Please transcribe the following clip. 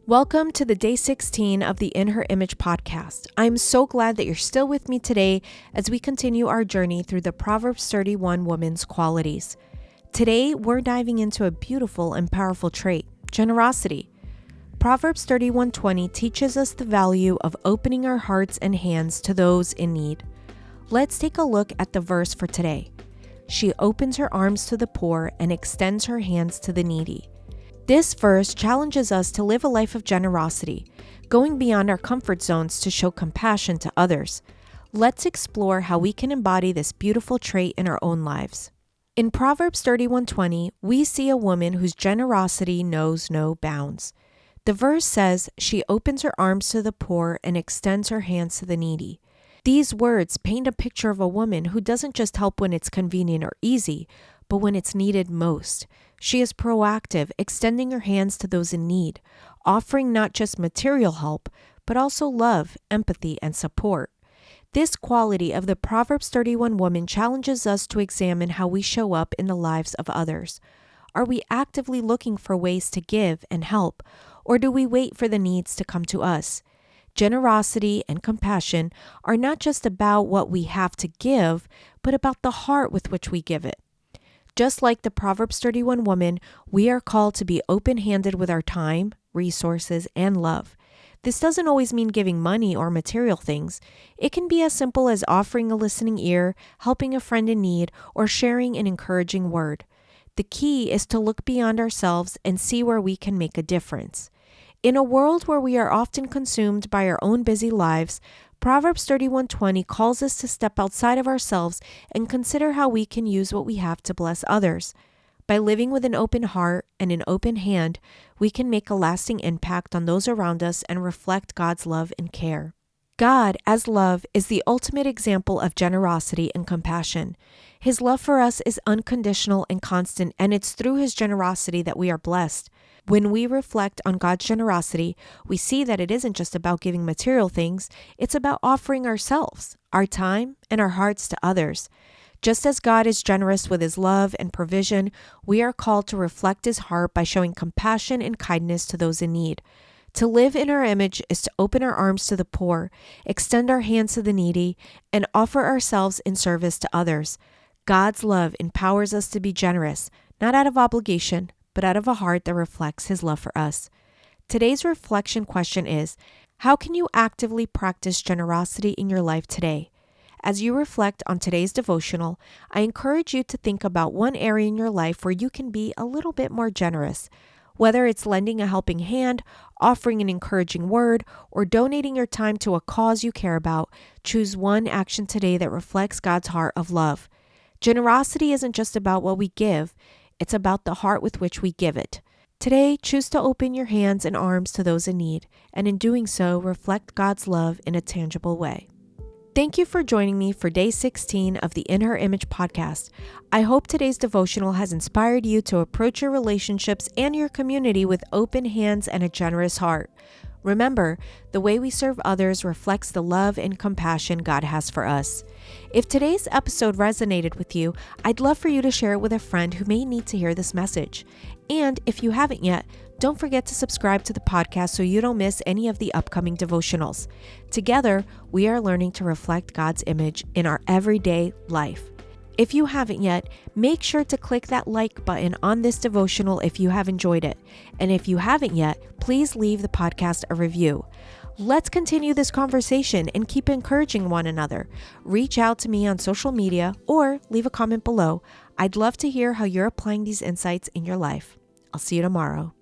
Welcome to the day 16 of the In Her Image podcast. I'm so glad that you're still with me today as we continue our journey through the Proverbs 31 woman's qualities. Today, we're diving into a beautiful and powerful trait, generosity. Proverbs 31:20 teaches us the value of opening our hearts and hands to those in need. Let's take a look at the verse for today. She opens her arms to the poor and extends her hands to the needy. This verse challenges us to live a life of generosity, going beyond our comfort zones to show compassion to others. Let's explore how we can embody this beautiful trait in our own lives. In Proverbs 31:20, we see a woman whose generosity knows no bounds. The verse says, she opens her arms to the poor and extends her hands to the needy. These words paint a picture of a woman who doesn't just help when it's convenient or easy, but when it's needed most. She is proactive, extending her hands to those in need, offering not just material help, but also love, empathy, and support. This quality of the Proverbs 31 woman challenges us to examine how we show up in the lives of others. Are we actively looking for ways to give and help, or do we wait for the needs to come to us? Generosity and compassion are not just about what we have to give, but about the heart with which we give it. Just like the Proverbs 31 woman, we are called to be open-handed with our time, resources, and love. This doesn't always mean giving money or material things. It can be as simple as offering a listening ear, helping a friend in need, or sharing an encouraging word. The key is to look beyond ourselves and see where we can make a difference. In a world where we are often consumed by our own busy lives, Proverbs 31:20 calls us to step outside of ourselves and consider how we can use what we have to bless others. By living with an open heart and an open hand, we can make a lasting impact on those around us and reflect God's love and care. God, as love, is the ultimate example of generosity and compassion. His love for us is unconditional and constant, and it's through His generosity that we are blessed. When we reflect on God's generosity, we see that it isn't just about giving material things, it's about offering ourselves, our time, and our hearts to others. Just as God is generous with His love and provision, we are called to reflect His heart by showing compassion and kindness to those in need. To live in our image is to open our arms to the poor, extend our hands to the needy, and offer ourselves in service to others. God's love empowers us to be generous, not out of obligation, but out of a heart that reflects His love for us. Today's reflection question is, how can you actively practice generosity in your life today? As you reflect on today's devotional, I encourage you to think about one area in your life where you can be a little bit more generous. Whether it's lending a helping hand, offering an encouraging word, or donating your time to a cause you care about, choose one action today that reflects God's heart of love. Generosity isn't just about what we give, it's about the heart with which we give it. Today, choose to open your hands and arms to those in need, and in doing so, reflect God's love in a tangible way. Thank you for joining me for day 16 of the In Her Image podcast. I hope today's devotional has inspired you to approach your relationships and your community with open hands and a generous heart. Remember, the way we serve others reflects the love and compassion God has for us. If today's episode resonated with you, I'd love for you to share it with a friend who may need to hear this message. And if you haven't yet, don't forget to subscribe to the podcast so you don't miss any of the upcoming devotionals. Together, we are learning to reflect God's image in our everyday life. If you haven't yet, make sure to click that like button on this devotional if you have enjoyed it. And if you haven't yet, please leave the podcast a review. Let's continue this conversation and keep encouraging one another. Reach out to me on social media or leave a comment below. I'd love to hear how you're applying these insights in your life. I'll see you tomorrow.